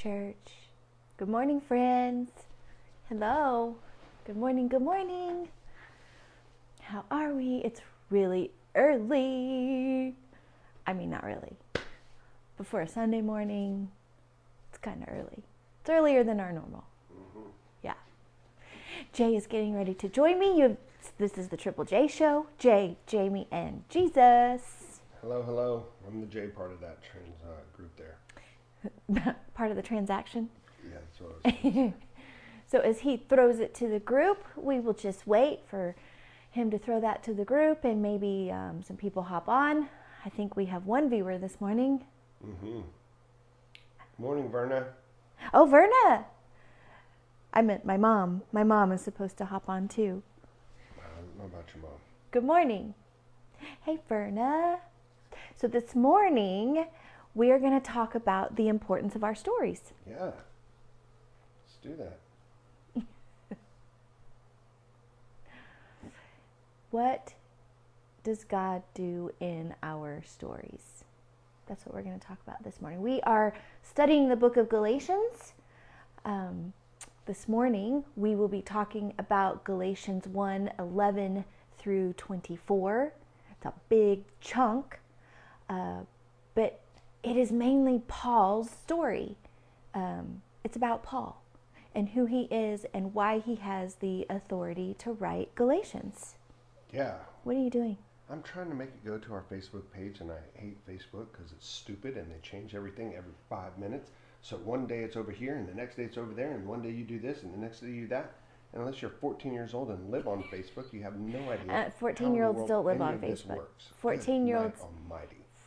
church. Good morning, friends. Hello. Good morning, good morning. How are we? It's really early. I mean, not really. But for a Sunday morning, it's kind of early. It's earlier than our normal. Mm-hmm. Yeah. Jay is getting ready to join me. This is the Triple J Show. Jay, Jamie, and Jesus. Hello, hello. I'm the J part of that group there. Part of the transaction? Yeah, that's what I was saying. So as he throws it to the group, we will just wait for him to throw that to the group and maybe some people hop on. I think we have one viewer this morning. Mm-hmm. Morning, Verna. Oh, Verna! I meant my mom. My mom is supposed to hop on too. I don't know about your mom. Good morning. Hey, Verna. So this morning, we are going to talk about the importance of our stories. Yeah. Let's do that. What does God do in our stories? That's what we're going to talk about this morning. We are studying the book of Galatians. This morning, we will be talking about Galatians 1:11 through 24. It's a big chunk, but it is mainly Paul's story. It's about Paul and who he is and why he has the authority to write Galatians. Yeah. What are you doing? I'm trying to make it go to our Facebook page, and I hate Facebook because it's stupid and they change everything every 5 minutes. So one day it's over here, and the next day it's over there, and one day you do this, and the next day you do that. And unless you're 14 years old and live on Facebook, you have no idea. 14-year-olds don't live on Facebook. 14-year-olds.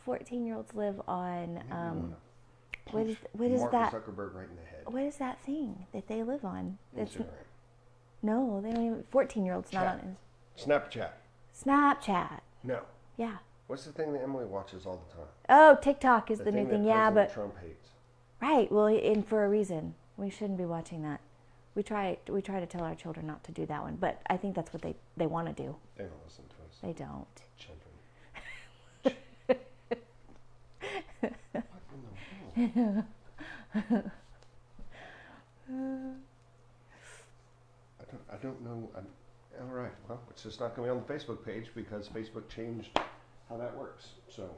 14-year-olds live on. What is Mark that? Zuckerberg right in the head. What is that thing that they live on? Instagram. No, they don't even. 14-year-olds not on Snapchat. Snapchat. No. Yeah. What's the thing that Emily watches all the time? Oh, TikTok is the new thing. Yeah, but Trump hates. Right. Well, and for a reason. We shouldn't be watching that. We try to tell our children not to do that one, but I think that's what they want to do. They don't listen to us. They don't. Children. I don't know. All right. Well, it's just not going to be on the Facebook page because Facebook changed how that works. So,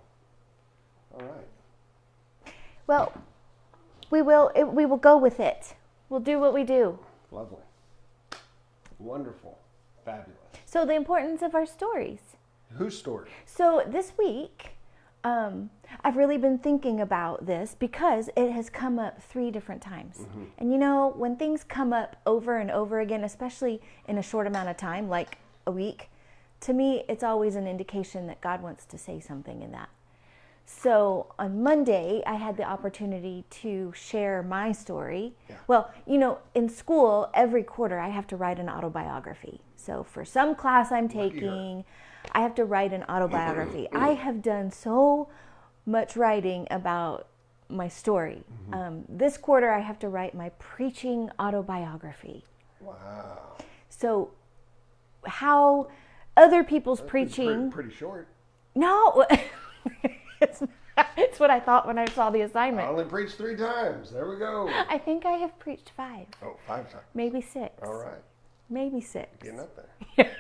all right. Well, we will go with it. We'll do what we do. Lovely. Wonderful. Fabulous. So the importance of our stories. Whose story? So this week, I've really been thinking about this because it has come up 3 different times. Mm-hmm. And you know, when things come up over and over again, especially in a short amount of time, like a week, to me, it's always an indication that God wants to say something in that. So on Monday, I had the opportunity to share my story. Yeah. Well, you know, in school, every quarter I have to write an autobiography. So for some class I'm taking, I have to write an autobiography. I have done so much writing about my story. Mm-hmm. This quarter I have to write my preaching autobiography. Wow. So how other people's preaching... Pretty short. No. It's what I thought when I saw the assignment. I only preached 3 times. There we go. I think I have preached 5. Oh, 5 times. Maybe 6. All right. Maybe 6. Getting up there.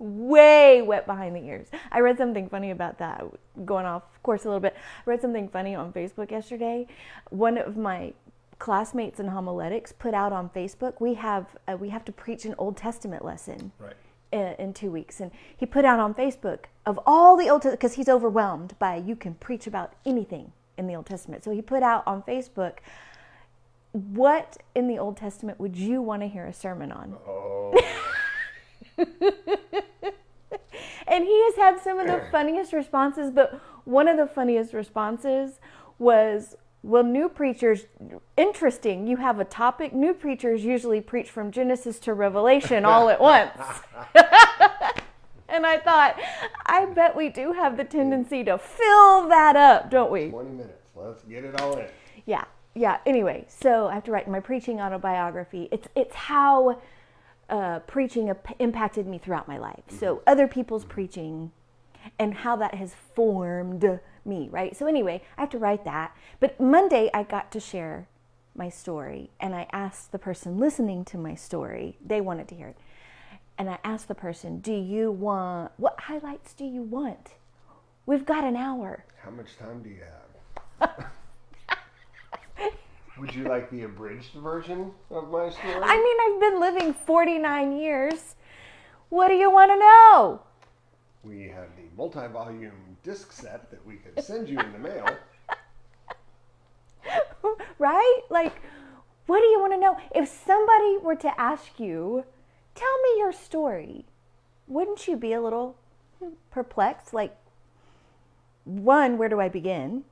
Way wet behind the ears. I read something funny about that. Going off course a little bit. I read something funny on Facebook yesterday. One of my classmates in homiletics put out on Facebook, we have to preach an Old Testament lesson. Right. In 2 weeks, and he put out on Facebook of all the Old Testament, because he's overwhelmed by you can preach about anything in the Old Testament. So he put out on Facebook, what in the Old Testament would you want to hear a sermon on? Oh. And he has had some of the funniest responses, but one of the funniest responses was, well, new preachers, interesting, you have a topic. New preachers usually preach from Genesis to Revelation all at once. And I thought, I bet we do have the tendency to fill that up, don't we? 20 minutes. Let's get it all in. Yeah. Anyway, so I have to write my preaching autobiography. It's how preaching impacted me throughout my life. Mm-hmm. So other people's preaching and how that has formed me, right? So anyway, I have to write that. But Monday, I got to share my story, and I asked the person listening to my story, they wanted to hear it, and I asked the person, what highlights do you want? We've got an hour. How much time do you have? Would you like the abridged version of my story? I mean, I've been living 49 years. What do you want to know? We have the multi-volume disc set that we could send you in the mail. Right? Like, what do you want to know? If somebody were to ask you, tell me your story, wouldn't you be a little perplexed? Like, one, where do I begin?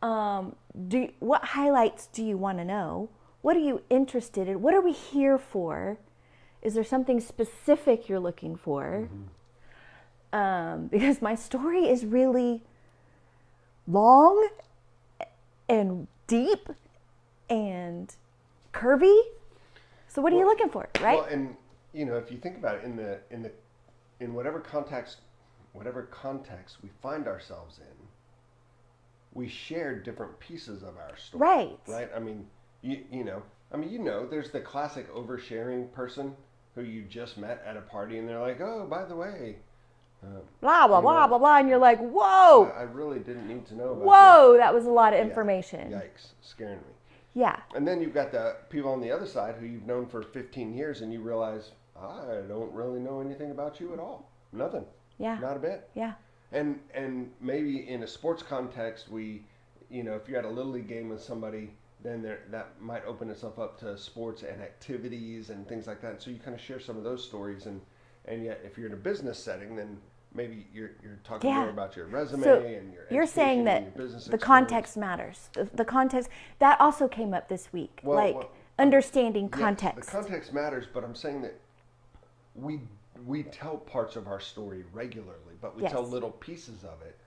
What highlights do you want to know? What are you interested in? What are we here for? Is there something specific you're looking for? Because my story is really long and deep and curvy. So what are you looking for, right? Well, and if you think about it, in whatever context we find ourselves in, we share different pieces of our story. Right. Right. I mean, there's the classic oversharing person who you just met at a party, and they're like, "Oh, by the way, blah blah blah blah blah," and you're like, "Whoa! I really didn't need to know about Whoa, this. that was a lot of information." Yeah. Yikes, scaring me. Yeah. And then you've got the people on the other side who you've known for 15 years, and you realize, I don't really know anything about you at all. Nothing. Yeah. Not a bit. Yeah. And maybe in a sports context, if you're at a Little League game with somebody, then that might open itself up to sports and activities and things like that. So you kind of share some of those stories. And yet, if you're in a business setting, then maybe you're talking more about your resume and your you're saying that and your business the context matters. The context, that also came up this week. Understanding context. Yes, the context matters, but I'm saying that we tell parts of our story regularly, but we tell little pieces of it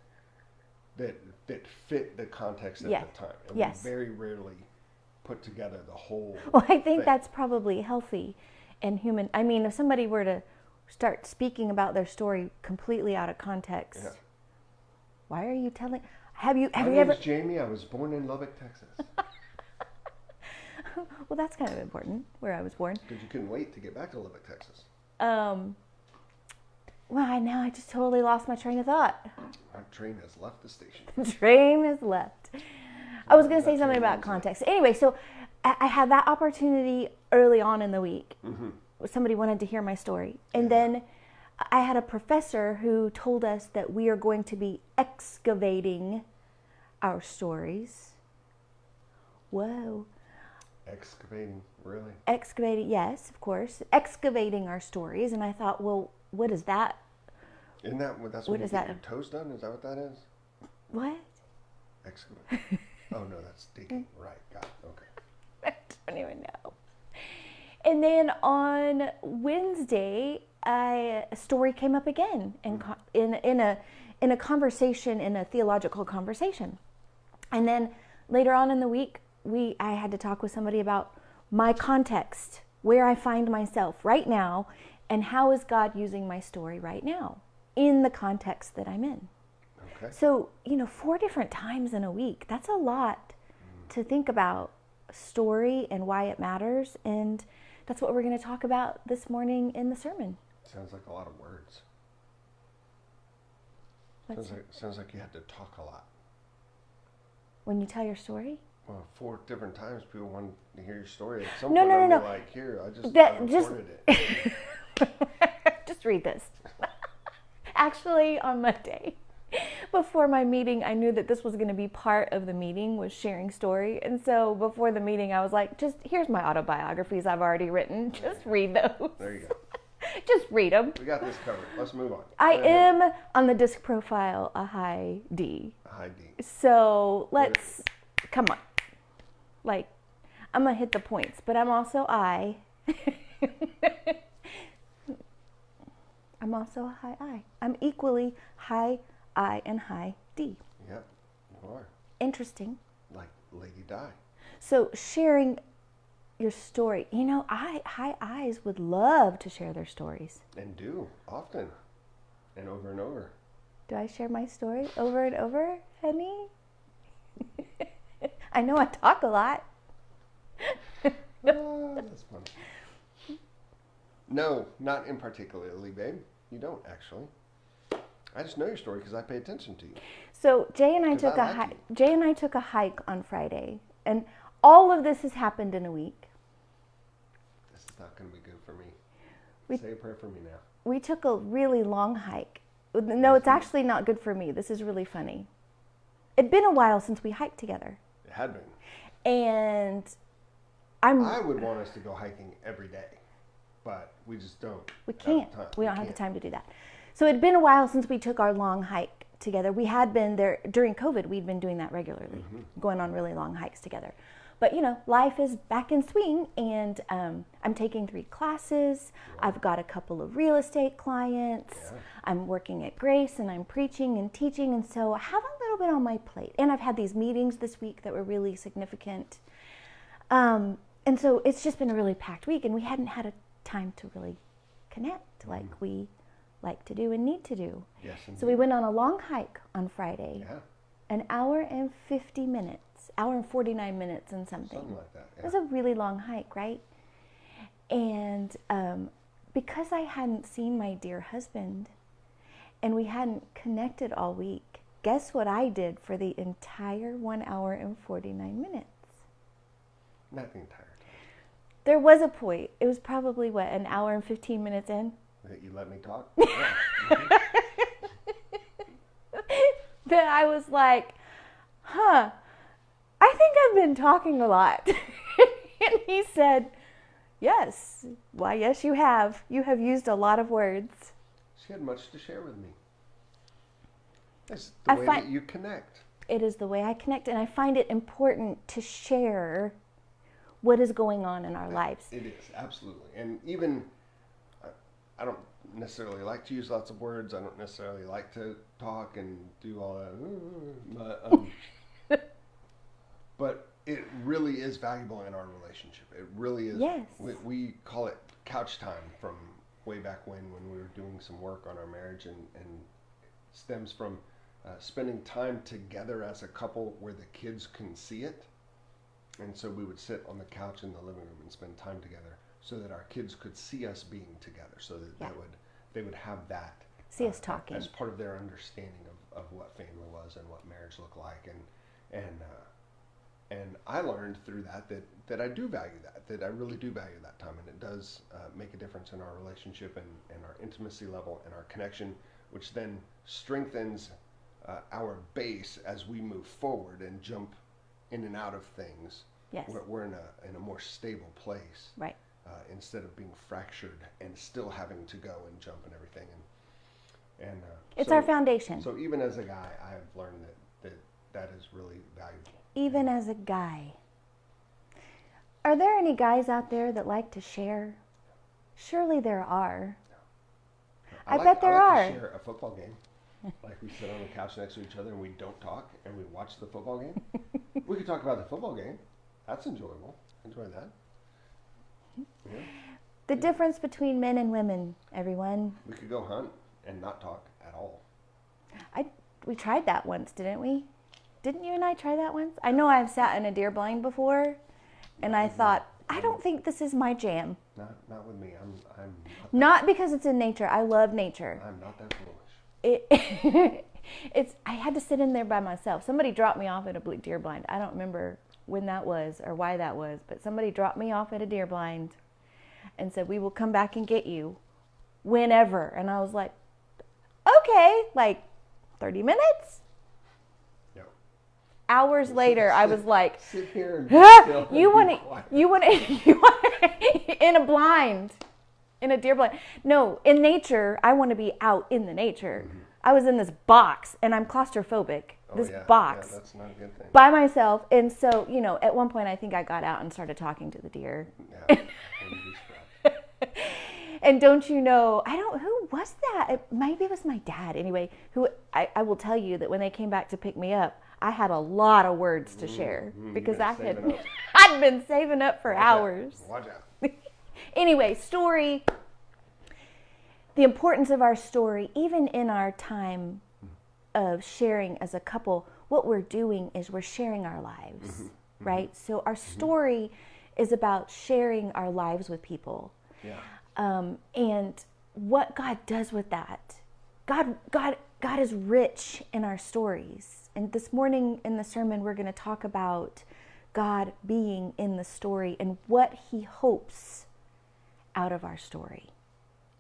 that fit the context at the time. And we very rarely put together the whole Well, I think thing. that's probably healthy and human. I mean, if somebody were to start speaking about their story completely out of context, why are you telling? Have you ever? My name's Jamie. I was born in Lubbock, Texas. Well, that's kind of important, where I was born. Because you couldn't wait to get back to Lubbock, Texas. Well, now I just totally lost my train of thought. Our train has left the station. The train has left. I was going to say something about context. Anyway, so I had that opportunity early on in the week. Somebody wanted to hear my story. And then I had a professor who told us that we are going to be excavating our stories. Whoa. Excavating, really? Excavating, yes, of course. Excavating our stories. And I thought, well, what is that? Isn't that's when you get your toes done? Is that what that is? What? Excavate. Oh, no, that's digging. Right, got it. Okay. I don't even know. And then on Wednesday, a story came up again in a conversation, in a theological conversation. And then later on in the week, I had to talk with somebody about my context, where I find myself right now, and how is God using my story right now in the context that I'm in. Okay. So, 4 different times in a week, that's a lot to think about story and why it matters. And that's what we're going to talk about this morning in the sermon. Sounds like a lot of words. Sounds like you had to talk a lot. When you tell your story? Well, 4 different times people want to hear your story. At some point, I'll be like, here, I recorded it. Just read this. Actually, on Monday, before my meeting, I knew that this was going to be part of the meeting, was sharing story. And so before the meeting, I was like, here's my autobiographies I've already written. Just read those. There you go. Just read them. We got this covered. Let's move on. I am on the disc profile a high D. A high D. So come on. I'm going to hit the points, but I'm also I. I'm also a high I. I'm equally high I and high D. Yep, you are. Interesting. Like Lady Di. So sharing your story. High I's would love to share their stories. And do, often. And over and over. Do I share my story over and over, honey? I know I talk a lot. Oh, that's funny. No, not in particularly, babe. You don't actually. I just know your story because I pay attention to you. So Jay and I took a hike on Friday, and all of this has happened in a week. This is not going to be good for me. Say a prayer for me now. We took a really long hike. No, it's actually not good for me. This is really funny. It'd been a while since we hiked together. It had been. And I would want us to go hiking every day, but we just don't. We can't. We don't have the time to do that. So it'd been a while since we took our long hike together. We had been there during COVID. We'd been doing that regularly, going on really long hikes together. But, you know, life is back in swing, and I'm taking 3 classes. I've got a couple of real estate clients. Yeah. I'm working at Grace, and I'm preaching and teaching, and so I have a little bit on my plate. And I've had these meetings this week that were really significant. And so it's just been a really packed week, and we hadn't had a time to really connect like we like to do and need to do. Yes, indeed. So we went on a long hike on Friday. Yeah. An hour and 50 minutes. Hour and 49 minutes and something. Something like that, yeah. It was a really long hike, right? And because I hadn't seen my dear husband and we hadn't connected all week, guess what I did for the entire 1 hour and 49 minutes? Not the entire time. There was a point. It was probably, what, an hour and 15 minutes in? That you let me talk? That I was like, I think I've been talking a lot. And he said, yes. Why, yes, you have. You have used a lot of words. She had much to share with me. It's the way that you connect. It is the way I connect, and I find it important to share what is going on in our lives. It is, absolutely. And even, I don't necessarily like to use lots of words. I don't necessarily like to talk and do all that. But it really is valuable in our relationship. It really is. Yes. We call it couch time from way back when we were doing some work on our marriage, and it stems from spending time together as a couple where the kids can see it. And so we would sit on the couch in the living room and spend time together so that our kids could see us being together, so that they would have that. See us talking. As part of their understanding of what family was and what marriage looked like. And I learned through that I do value that I really do value that time. And it does make a difference in our relationship and our intimacy level and our connection, which then strengthens our base as we move forward and jump in and out of things. Yes. We're in a more stable place. Right. Instead of being fractured and still having to go and jump and everything. And it's our foundation. So even as a guy, I've learned that is really valuable. Even as a guy. Are there any guys out there that like to share? Surely there are. No. I bet there are. To share a football game. Like we sit on the couch next to each other and we don't talk and we watch the football game. We could talk about the football game. That's enjoyable. Enjoy that. Yeah. The difference between men and women, everyone. We could go hunt and not talk at all. We tried that once, didn't we? Didn't you and I try that once? I know I've sat in a deer blind before, and I thought, I don't think this is my jam. Not with me. I'm not because it's in nature. I love nature. I'm not that foolish. I had to sit in there by myself. Somebody dropped me off at a deer blind. I don't remember when that was or why that was, but somebody dropped me off at a deer blind and said, we will come back and get you whenever. And I was like, okay, like 30 minutes? No. Hours later, I was like, sit here and still you want in a blind, in a deer blind. No, in nature, I want to be out in the nature. Mm-hmm. I was in this box, and I'm claustrophobic. Box. Yeah, that's not a good thing. By myself. And so, at one point, I think I got out and started talking to the deer. Yeah. And don't you know, who was that? Maybe it was my dad. Anyway, I will tell you that when they came back to pick me up, I had a lot of words to share because I'd been saving up for hours. Watch out. Anyway, story. The importance of our story, even in our time of sharing as a couple, what we're doing is we're sharing our lives, right? So our story is about sharing our lives with people. Yeah. And what God does with that. God is rich in our stories. And this morning in the sermon, we're going to talk about God being in the story and what he hopes out of our story.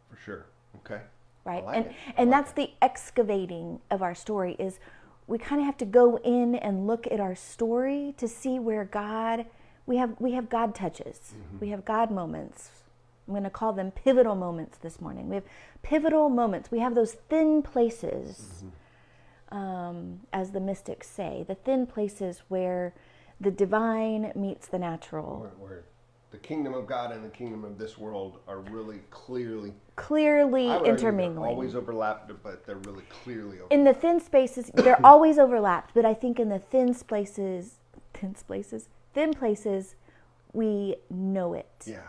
For sure. Okay. Right? Like and that's the excavating of our story, is we kind of have to go in and look at our story to see where we have God touches. We have God moments. I'm going to call them pivotal moments this morning. We have pivotal moments. We have those thin places, as the mystics say, the thin places where the divine meets the natural. Where the kingdom of God and the kingdom of this world are really clearly intermingling. Always overlapped, but they're really clearly overlapped. In the thin spaces, they're always overlapped, but I think in the thin places, we know it. Yeah,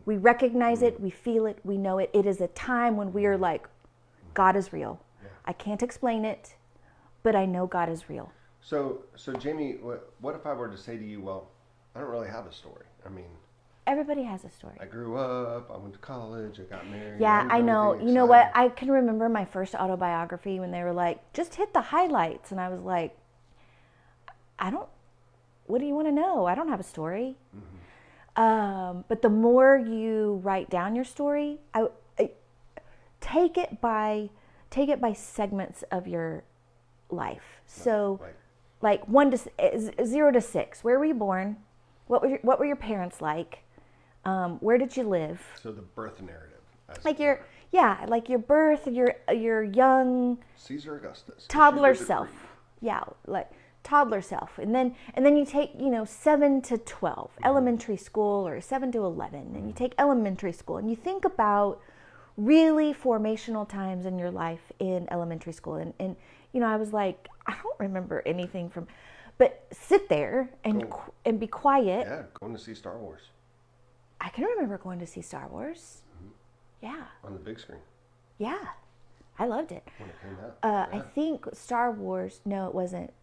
We recognize it, we feel it, we know it. It is a time when we are like, God is real. Yeah. I can't explain it, but I know God is real. So Jamie, what if I were to say to you, well, I don't really have a story. I mean, everybody has a story. I grew up, I went to college, I got married. Yeah, I know. You know what? I can remember my first autobiography when they were like, just hit the highlights. And I was like, what do you want to know? I don't have a story. But the more you write down your story, I take it by segments of your life. So, like 0 to 6. Where were you born? What were your parents like? Where did you live? So the birth narrative. Like your birth, your young Caesar Augustus toddler self. Yeah, like toddler self, and then you take 7 to 12 elementary school, or 7 to 11, and you take elementary school, and you think about really formational times in your life in elementary school, and I was like, I don't remember anything from, but sit there and be quiet. Yeah, going to see Star Wars. I can remember going to see Star Wars. Yeah. On the big screen. Yeah, I loved it. When it came out. I think Star Wars. No, it wasn't.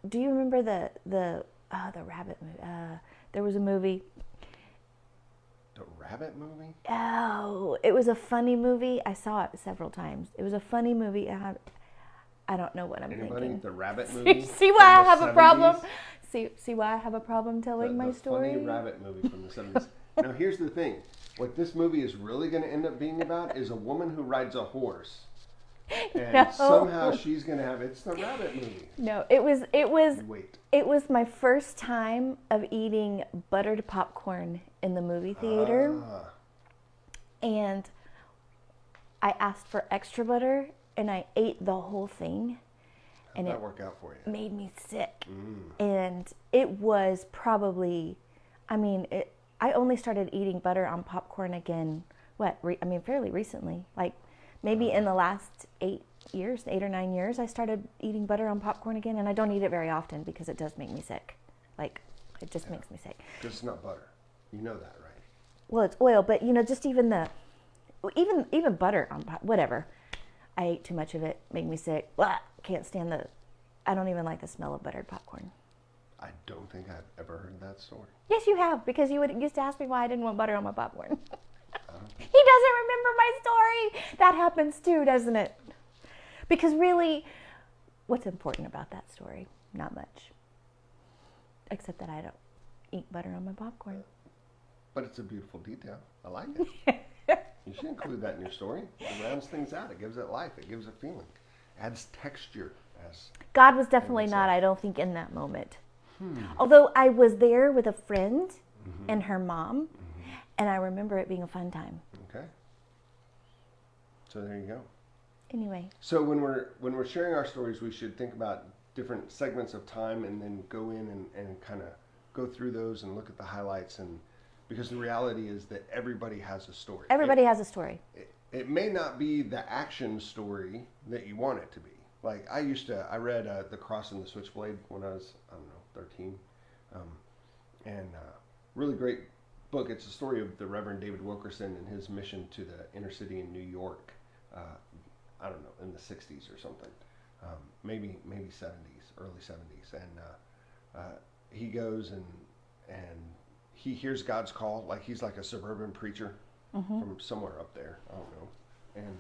Do you remember the rabbit movie? There was a movie. The rabbit movie? Oh, it was a funny movie. I saw it several times. It was a funny movie. I don't know what I'm thinking. The rabbit movie? See why I have a problem? See why I have a problem telling my story? The funny rabbit movie from the 70s. Now, here's the thing. What this movie is really going to end up being about is a woman who rides a horse. And somehow she's going to have... It's the rabbit movie. No, it was my first time of eating buttered popcorn in the movie theater. And I asked for extra butter, and I ate the whole thing. How'd that work out for you? Made me sick. And it was probably... I only started eating butter on popcorn again, fairly recently. Like, maybe in the last 8 or 9 years, I started eating butter on popcorn again, and I don't eat it very often because it does make me sick. Like, it just makes me sick. Because it's not butter. You know that, right? Well, it's oil, but just even butter on whatever. I ate too much of it, made me sick. Blah, can't stand I don't even like the smell of buttered popcorn. I don't think I've ever heard that story. Yes, you have, because you used to ask me why I didn't want butter on my popcorn. He doesn't remember my story. That happens too, doesn't it? Because really, what's important about that story? Not much. Except that I don't eat butter on my popcorn. But it's a beautiful detail. I like it. You should include that in your story. It rounds things out. It gives it life. It gives it feeling. Adds texture. God was definitely not, I don't think, in that moment. Although I was there with a friend and her mom, and I remember it being a fun time. Okay. So there you go. Anyway. So when we're sharing our stories, we should think about different segments of time, and then go in and kind of go through those and look at the highlights, and because the reality is that everybody has a story. Everybody has a story. It may not be the action story that you want it to be. Like I read The Cross and the Switchblade when I was, 13. Really great book. It's a story of the Reverend David Wilkerson and his mission to the inner city in New York, in the 60s or something. Maybe 70s, early 70s. And he goes and he hears God's call, like he's like a suburban preacher from somewhere up there. I don't know. And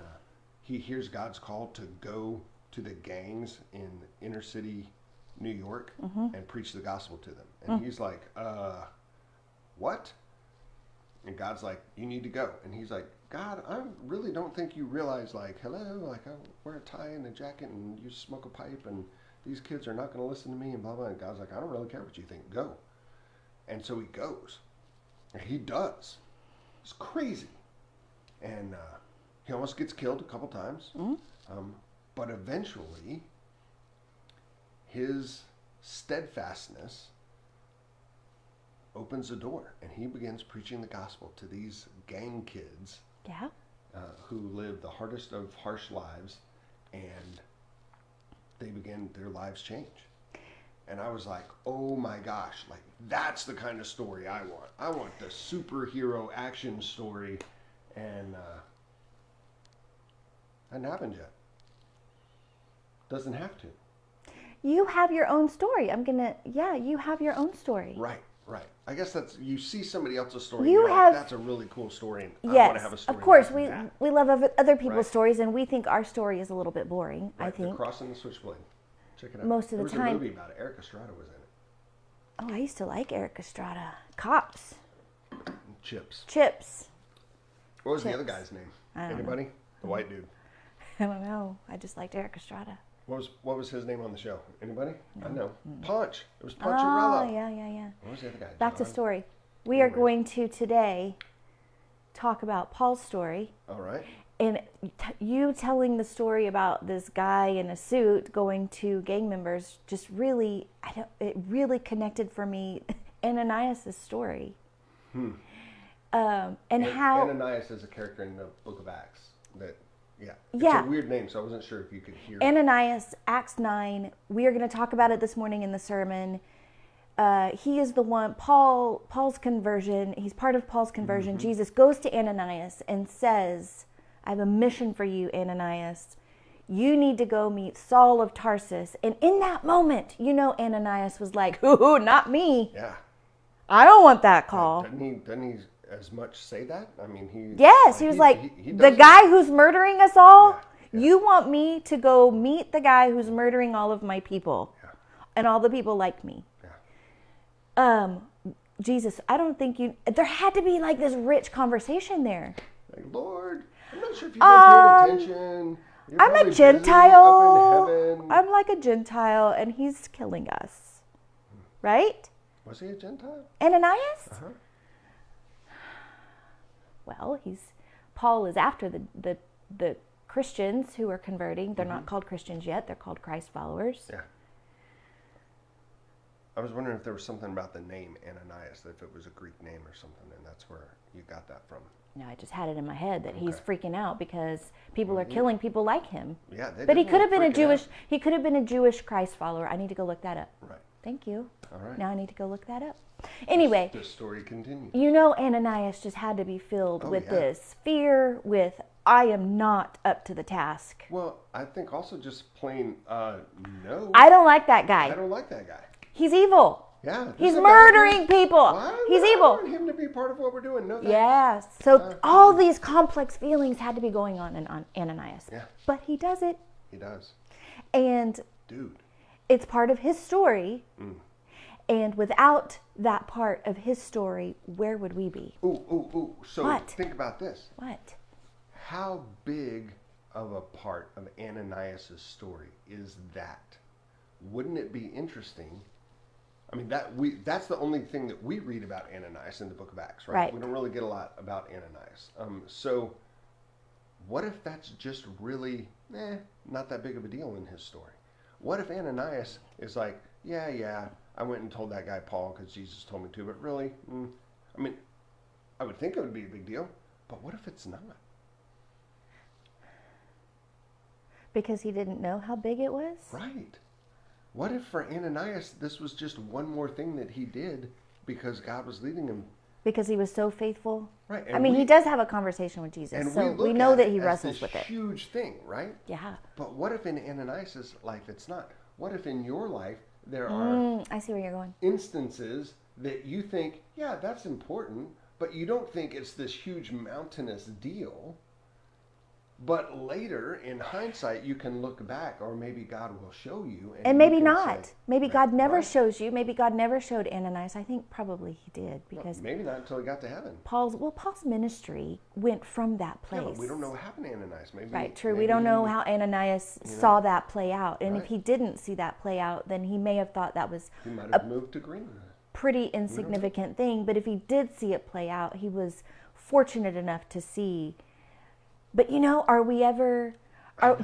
he hears God's call to go to the gangs in inner city New York and preach the gospel to them. And he's like, what? And God's like, you need to go. And he's like, God, I really don't think you realize, like, hello, like I wear a tie and a jacket and you smoke a pipe and these kids are not going to listen to me and blah, blah. And God's like, I don't really care what you think. Go. And so he goes. And he does. It's crazy. And he almost gets killed a couple times. But eventually, his steadfastness opens the door. And he begins preaching the gospel to these gang kids who live the hardest of harsh lives. And their lives change. And I was like, oh my gosh, like that's the kind of story I want. I want the superhero action story. And hasn't happened yet. Doesn't have to. You have your own story. You have your own story. Right. I guess you see somebody else's story. Like, that's a really cool story. And I want to have a story. Of course, like we love other people's stories, and we think our story is a little bit boring. Right, I think. The Cross and the Switchblade. Check it out. Most of the time. There was a movie about it. Eric Estrada was in it. Oh, I used to like Eric Estrada. Cops. Chips. What was the other guy's name? Anybody? The white dude. I don't know. I just liked Eric Estrada. What was his name on the show? Anybody? No. I know. Punch. It was Poncherello. Oh, yeah. What was the other guy? Back to story. We are going to today talk about Paul's story. All right. And you telling the story about this guy in a suit going to gang members just really, it really connected for me Ananias' story. And how Ananias is a character in the Book of Acts. It's a weird name, so I wasn't sure if you could hear. Ananias, Acts 9. We are going to talk about it this morning in the sermon. He is the one, Paul's conversion. He's part of Paul's conversion. Jesus goes to Ananias and says, I have a mission for you, Ananias. You need to go meet Saul of Tarsus. And in that moment, Ananias was like, ooh, not me. Yeah. I don't want that call. Doesn't he as much say that? I mean, he was like, the guy who's murdering us all, you want me to go meet the guy who's murdering all of my people and all the people like me. Jesus, I don't think there had to be like this rich conversation there. Like, Lord, I'm not sure if you guys paid attention. I'm a Gentile. I'm like a Gentile and he's killing us. Right? Was he a Gentile? Ananias? Well, Paul is after the Christians who are converting. They're not called Christians yet. They're called Christ followers. Yeah. I was wondering if there was something about the name Ananias, if it was a Greek name or something, and that's where you got that from. No, I just had it in my head that he's freaking out because people are killing people like him. Yeah, but he could have been a Jewish Christ follower. I need to go look that up. Right. Thank you. All right. Now I need to go look that up. Anyway, the story continues. Ananias just had to be filled with this fear, with I am not up to the task. Well, I think also just plain no. I don't like that guy. I don't like that guy. He's evil. Yeah. He's murdering people. He's evil. I want him to be part of what we're doing. No thanks. Yes. So all these complex feelings had to be going on in Ananias. Yeah. But he does it. He does. And it's part of his story. And without that part of his story, where would we be? Ooh. So think about this. What? How big of a part of Ananias' story is that? Wouldn't it be interesting? I mean, that's the only thing that we read about Ananias in the Book of Acts, right? We don't really get a lot about Ananias. So what if that's just really not that big of a deal in his story? What if Ananias is like, yeah, I went and told that guy Paul because Jesus told me to, but really, I mean, I would think it would be a big deal, but what if it's not? Because he didn't know how big it was? Right. What if for Ananias, this was just one more thing that he did because God was leading him? Because he was so faithful? Right. I mean, he does have a conversation with Jesus, so we know that he wrestles with it. Huge thing, right? Yeah. But what if in Ananias' life it's not? What if in your life there are I see where you're going. Instances that you think, yeah, that's important, but you don't think it's this huge mountainous deal. But later, in hindsight, you can look back, or maybe God will show you. And maybe not. Say, maybe God never right. shows you. Maybe God never showed Ananias. I think probably he did, because well, maybe not until he got to heaven. Paul's ministry went from that place. Yeah, but we don't know what happened to Ananias. Maybe, right, true. Maybe we don't know how Ananias saw that play out. And right. if he didn't see that play out, then he may have thought that was he might have moved to Greenwood. Pretty insignificant thing. But if he did see it play out, he was fortunate enough to see. But are we ever,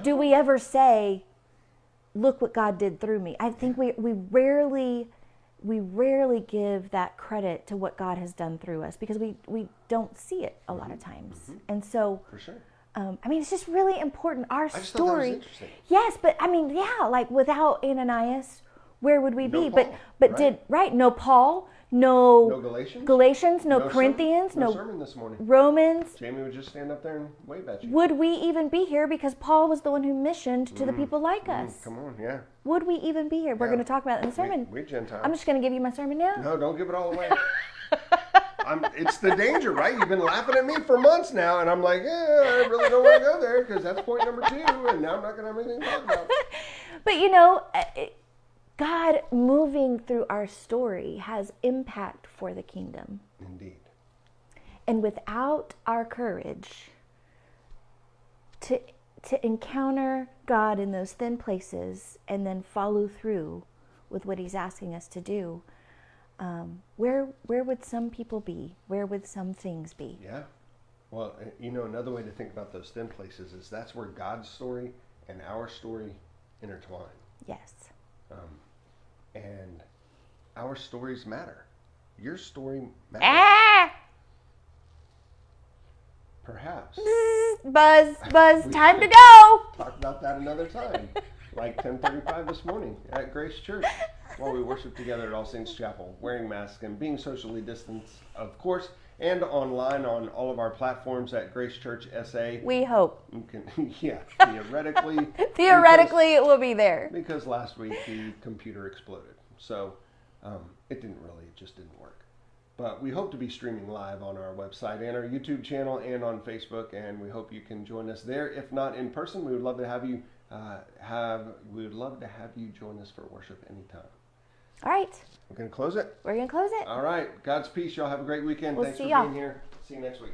do we ever say, look what God did through me? I think we rarely give that credit to what God has done through us, because we don't see it a lot of times. And so, for sure. It's just really important. Our story. I just thought that was interesting. Yes, but like without Ananias, where would we be? Paul, but no Paul, no Galatians, no Corinthians, no sermon this morning. Romans. Jamie would just stand up there and wave at you. Would we even be here? Because Paul was the one who missioned to the people like us. Come on, yeah. Would we even be here? We're going to talk about it in the sermon. We Gentiles. I'm just going to give you my sermon now. No, don't give it all away. It's the danger, right? You've been laughing at me for months now, and I'm like, I really don't want to go there, because that's point number 2, and now I'm not going to have anything to talk about. But God moving through our story has impact for the kingdom. Indeed. And without our courage to encounter God in those thin places and then follow through with what he's asking us to do, where would some people be? Where would some things be? Yeah. Well, another way to think about those thin places is that's where God's story and our story intertwine. Yes. And our stories matter. Your story matters. Perhaps. Buzz, time to go. Talk about that another time. Like 10:35 this morning at Grace Church, while we worship together at All Saints Chapel, wearing masks and being socially distanced, of course, and online on all of our platforms at Grace Church SA. We hope. You can, theoretically. Theoretically, it will be there. Because last week the computer exploded. So it just didn't work. But we hope to be streaming live on our website and our YouTube channel and on Facebook, and we hope you can join us there. If not in person, we would love to have you join us for worship anytime. All right. We're going to close it? We're going to close it. All right. God's peace. Y'all have a great weekend. Thanks for being here. See you next week.